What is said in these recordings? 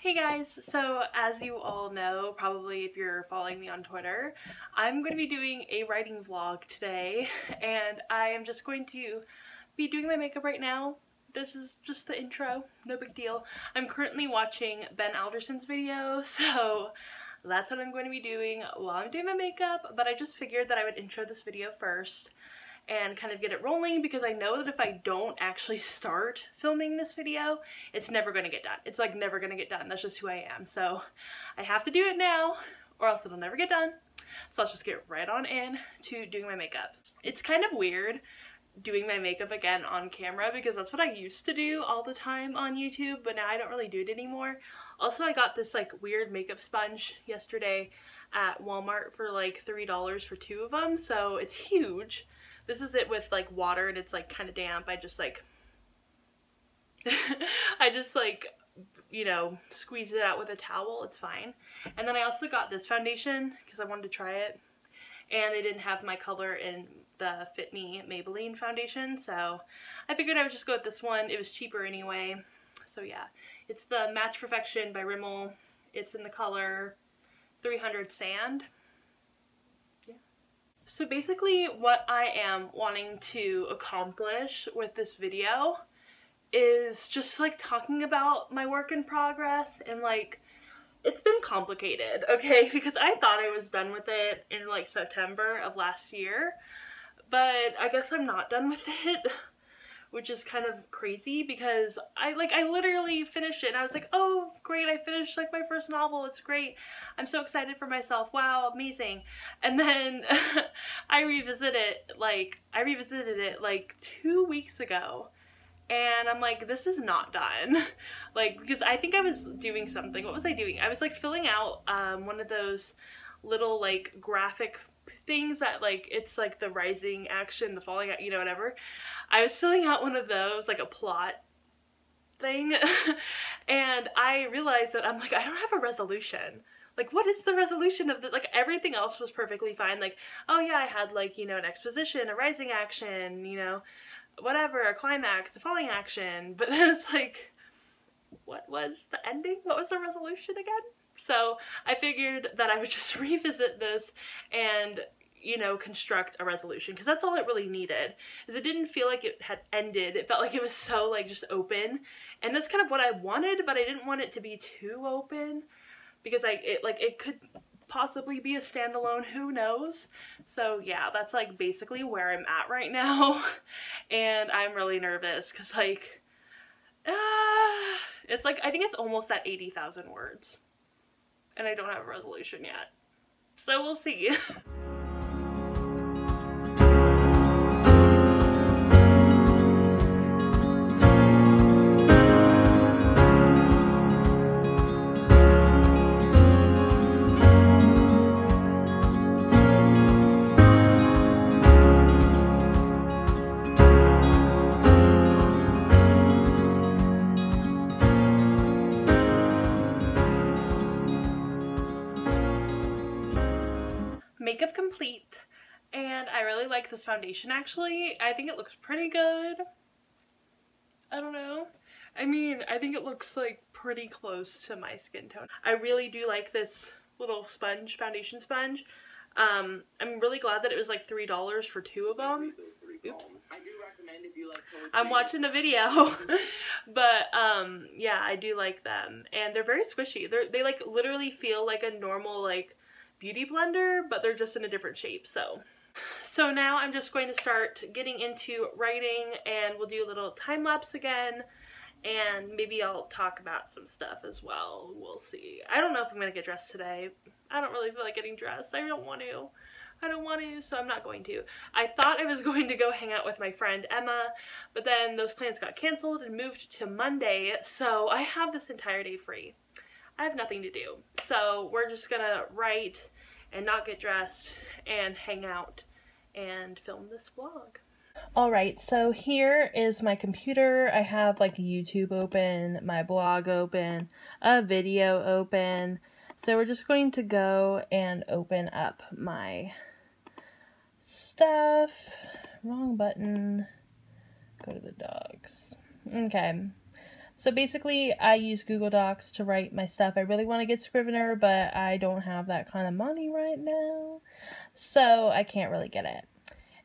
Hey guys, so as you all know, probably if you're following me on Twitter, I'm going to be doing a writing vlog today, and I am just going to be doing my makeup right now. This is just the intro, no big deal. I'm currently watching Ben Alderson's video, so that's what I'm going to be doing while I'm doing my makeup, but I just figured that I would intro this video first and kind of get it rolling, because I know that if I don't actually start filming this video, it's never going to get done. It's like never going to get done. That's just who I am. So I have to do it now or else it'll never get done. So let's just get right on in to doing my makeup. It's kind of weird doing my makeup again on camera because that's what I used to do all the time on YouTube, but now I don't really do it anymore. Also, I got this like weird makeup sponge yesterday at Walmart for like $3 for 2 of them, so it's huge. This is it with like water and it's like kind of damp. I just like you know, squeeze it out with a towel. It's fine. And then I also got this foundation because I wanted to try it, and they didn't have my color in the Fit Me Maybelline foundation, so I figured I would just go with this one. It was cheaper anyway. So yeah, it's the Match Perfection by Rimmel. It's in the color 300 Sand. So basically what I am wanting to accomplish with this video is just like talking about my work in progress, and like it's been complicated, okay, because I thought I was done with it in like September of last year, but I guess I'm not done with it, which is kind of crazy because I literally finished it and I was like, oh great, I finished like my first novel, it's great, I'm so excited for myself, wow, amazing. And then I revisited it like 2 weeks ago, and I'm like, this is not done. Like, because I think I was doing something. What was I doing? I was like filling out one of those little like graphic things that like, it's like the rising action, the falling, you know, whatever. I was filling out one of those, like a plot thing, and I realized that I'm like, I don't have a resolution. Like, what is the resolution of the, like, everything else was perfectly fine. Like, oh yeah, I had like, you know, an exposition, a rising action, you know, whatever, a climax, a falling action, but then it's like, what was the ending? What was the resolution again? So I figured that I would just revisit this and, you know, construct a resolution, because that's all it really needed. Is it didn't feel like it had ended. It felt like it was so like just open, and that's kind of what I wanted, but I didn't want it to be too open because it could possibly be a standalone, who knows. So yeah, that's like basically where I'm at right now. And I'm really nervous because like it's like, I think it's almost at 80,000 words and I don't have a resolution yet, so we'll see. Makeup complete, and I really like this foundation actually. I think it looks pretty good. I don't know. I mean, I think it looks like pretty close to my skin tone. I really do like this little sponge, foundation sponge. I'm really glad that it was like $3 for 2 of them. Oops. I'm watching a video. But yeah, I do like them, and they're very squishy. They like literally feel like a normal like beauty blender, but they're just in a different shape. So now I'm just going to start getting into writing, and we'll do a little time lapse again, and maybe I'll talk about some stuff as well. We'll see. I don't know if I'm gonna get dressed today. I don't really feel like getting dressed. I don't want to, so I'm not going to. I thought I was going to go hang out with my friend Emma, but then those plans got canceled and moved to Monday, so I have this entire day free. I have nothing to do, so we're just gonna write and not get dressed and hang out and film this vlog. Alright, so here is my computer. I have like YouTube open, my blog open, a video open. So we're just going to go and open up my stuff. Wrong button. Go to the dogs. Okay. So basically, I use Google Docs to write my stuff. I really want to get Scrivener, but I don't have that kind of money right now, so I can't really get it.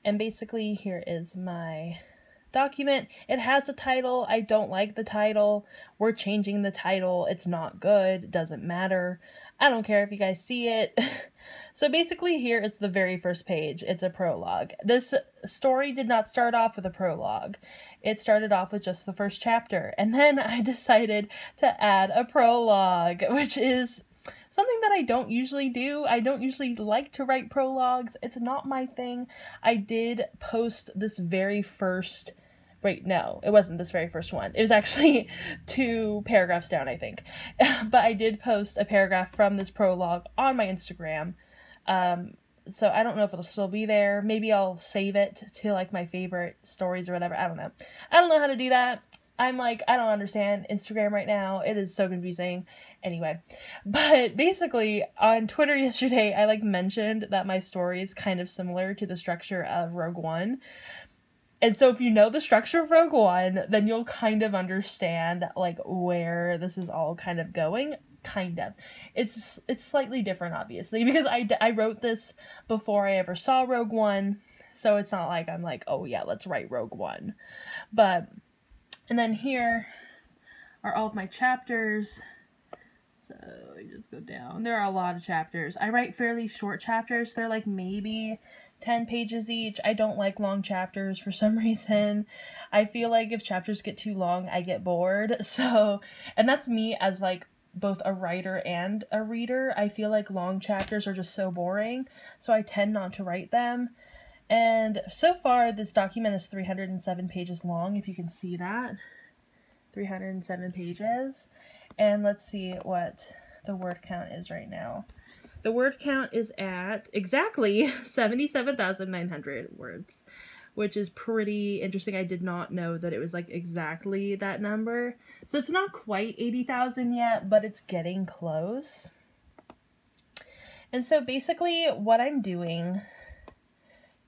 And basically, here is my document. It has a title. I don't like the title. We're changing the title. It's not good. It doesn't matter. I don't care if you guys see it. So basically, here is the very first page. It's a prologue. This story did not start off with a prologue. It started off with just the first chapter. And then I decided to add a prologue, which is something that I don't usually do. I don't usually like to write prologues. It's not my thing. I did post this very first... Wait, no, it wasn't this very first one. It was actually 2 paragraphs down, I think. But I did post a paragraph from this prologue on my Instagram. So I don't know if it'll still be there. Maybe I'll save it to like my favorite stories or whatever. I don't know. I don't know how to do that. I'm like, I don't understand Instagram right now. It is so confusing. Anyway, but basically on Twitter yesterday, I like mentioned that my story is kind of similar to the structure of Rogue One. And so if you know the structure of Rogue One, then you'll kind of understand like where this is all kind of going. Kind of. It's slightly different, obviously, because I wrote this before I ever saw Rogue One. So it's not like I'm like, oh yeah, let's write Rogue One. But, and then here are all of my chapters. So you just go down. There are a lot of chapters. I write fairly short chapters. They're like maybe 10 pages each. I don't like long chapters for some reason. I feel like if chapters get too long, I get bored. So, and that's me as like both a writer and a reader. I feel like long chapters are just so boring. So I tend not to write them. And so far, this document is 307 pages long, if you can see that. 307 pages. And let's see what the word count is right now. The word count is at exactly 77,900 words, which is pretty interesting. I did not know that it was like exactly that number. So it's not quite 80,000 yet, but it's getting close. And so basically what I'm doing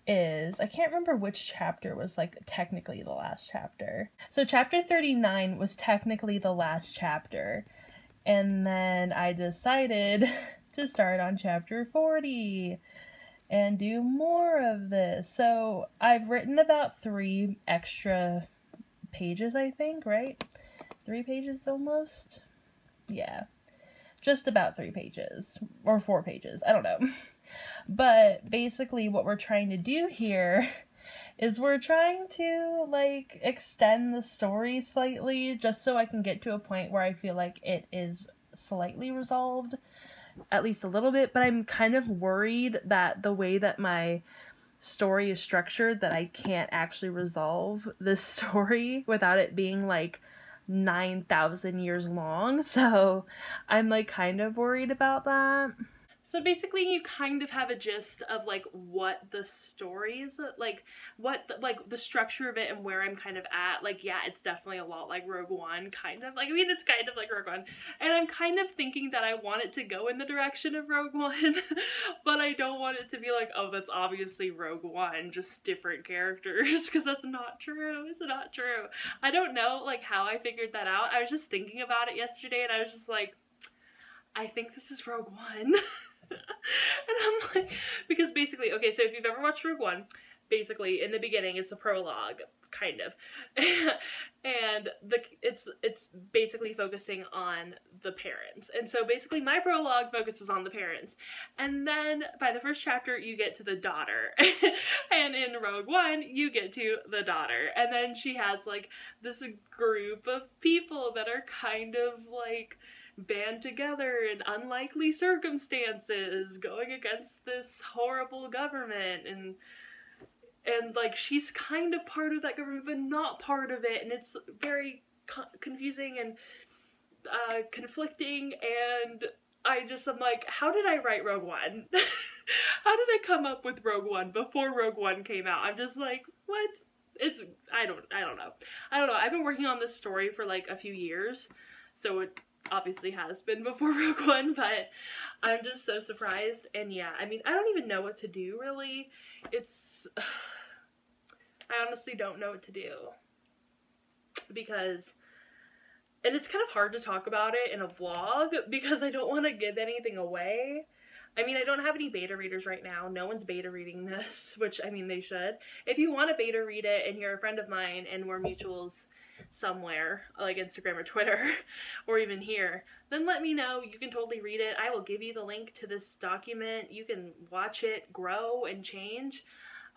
is, I can't remember which chapter was like technically the last chapter. So chapter 39 was technically the last chapter. And then I decided to start on chapter 40 and do more of this. So I've written about 3 extra pages, I think, right? 3 pages almost? Yeah. Just about 3 pages. Or 4 pages. I don't know. But basically what we're trying to do here is we're trying to like extend the story slightly just so I can get to a point where I feel like it is slightly resolved, at least a little bit. But I'm kind of worried that the way that my story is structured, that I can't actually resolve this story without it being like 9,000 years long. So I'm like kind of worried about that. So basically you kind of have a gist of like what the story is, like what like the structure of it and where I'm kind of at. Like, yeah, it's definitely a lot like Rogue One, kind of. Like, I mean, it's kind of like Rogue One. And I'm kind of thinking that I want it to go in the direction of Rogue One, but I don't want it to be like, oh, that's obviously Rogue One, just different characters, because that's not true. It's not true. I don't know like how I figured that out. I was just thinking about it yesterday and I was just like, I think this is Rogue One. And I'm like, because basically, okay, so if you've ever watched Rogue One, basically in the beginning is the prologue, kind of, and it's basically focusing on the parents. And so basically my prologue focuses on the parents, and then by the first chapter you get to the daughter, and in Rogue One you get to the daughter, and then she has like this group of people that are kind of like band together in unlikely circumstances going against this horrible government, and like she's kind of part of that government but not part of it, and it's very confusing and conflicting, and I'm like, how did I write Rogue One? How did I come up with Rogue One before Rogue One came out? I'm just like, what? It's, I don't know. I've been working on this story for like a few years, so it obviously has been before Rogue One, but I'm just so surprised. And yeah, I mean, I don't even know what to do, really. I honestly don't know what to do, because and it's kind of hard to talk about it in a vlog because I don't want to give anything away. I mean, I don't have any beta readers right now. No one's beta reading this, which, I mean, they should. If you want to beta read it and you're a friend of mine and we're mutuals somewhere, like Instagram or Twitter, or even here, then let me know. You can totally read it. I will give you the link to this document. You can watch it grow and change.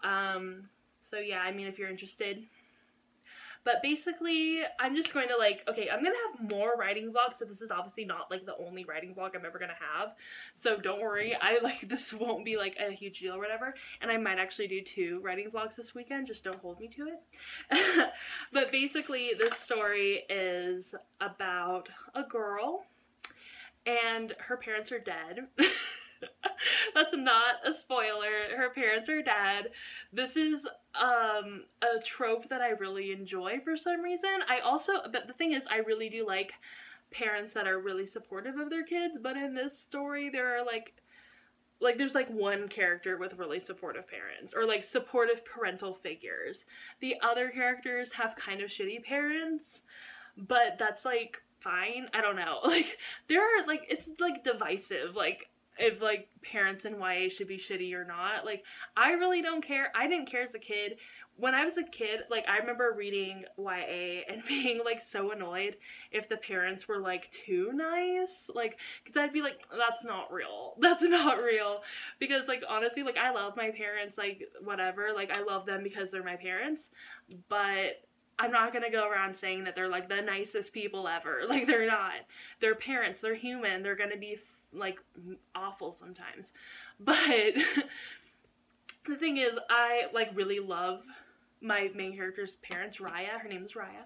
So yeah, I mean, if you're interested. But basically, I'm just going to like, okay, I'm going to have more writing vlogs, so this is obviously not like the only writing vlog I'm ever going to have. So don't worry, this won't be like a huge deal or whatever. And I might actually do 2 writing vlogs this weekend, just don't hold me to it. But basically, this story is about a girl and her parents are dead. That's not a spoiler. Her parents are dead. This is a trope that I really enjoy for some reason. But the thing is, I really do like parents that are really supportive of their kids, but in this story there are like there's like one character with really supportive parents, or like supportive parental figures. The other characters have kind of shitty parents, but that's like fine. I don't know. Like there are like, it's like divisive, like if like parents in YA should be shitty or not. Like I really don't care. I didn't care as a kid. When I was a kid, like I remember reading YA and being like so annoyed if the parents were like too nice, like because I'd be like, that's not real. That's not real. Because like honestly, like I love my parents, like whatever, like I love them because they're my parents, but I'm not gonna go around saying that they're like the nicest people ever. Like they're not. They're parents, they're human, they're gonna be like awful sometimes. But the thing is, I like really love my main character's parents, Raya. Her name is Raya.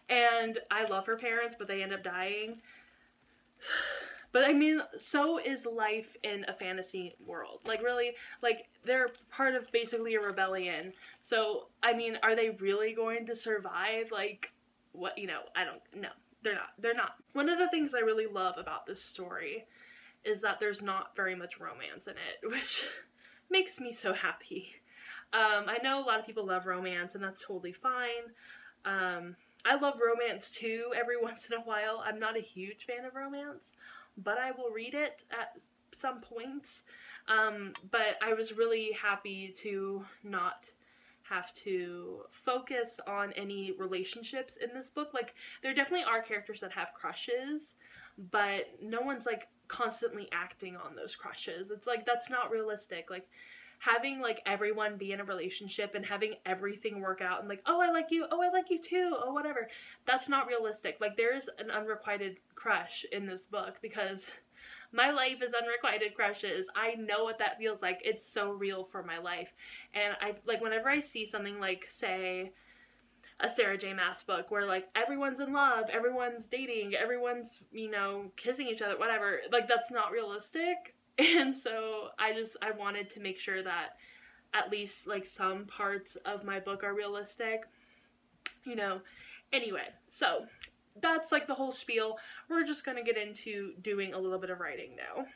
And I love her parents, but they end up dying. But I mean, so is life in a fantasy world. Like really, like they're part of basically a rebellion. So, I mean, are they really going to survive? Like, what, you know, I don't know. They're not. They're not. One of the things I really love about this story is that there's not very much romance in it, which makes me so happy. I know a lot of people love romance, and that's totally fine. I love romance too every once in a while. I'm not a huge fan of romance, but I will read it at some points. But I was really happy to not have to focus on any relationships in this book. Like, there definitely are characters that have crushes, but no one's like constantly acting on those crushes. It's like, that's not realistic. Like, having like everyone be in a relationship and having everything work out and like, oh, I like you, oh, I like you too, oh, whatever, that's not realistic. Like, there's an unrequited crush in this book because my life is unrequited crushes. I know what that feels like. It's so real for my life. And I like, whenever I see something like, say, a Sarah J Maas book where like everyone's in love, everyone's dating, everyone's, you know, kissing each other, whatever, like that's not realistic. And so I wanted to make sure that at least like some parts of my book are realistic, you know. Anyway, so that's like the whole spiel. We're just gonna get into doing a little bit of writing now.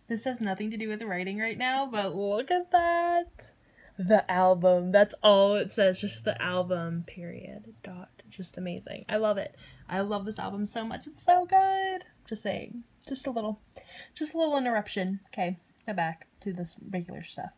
This has nothing to do with writing right now, but look at that. The album. That's all it says. Just the album, period. Dot. Just amazing. I love it. I love this album so much. It's so good. Just saying. Just a little interruption. Okay, go back to this regular stuff.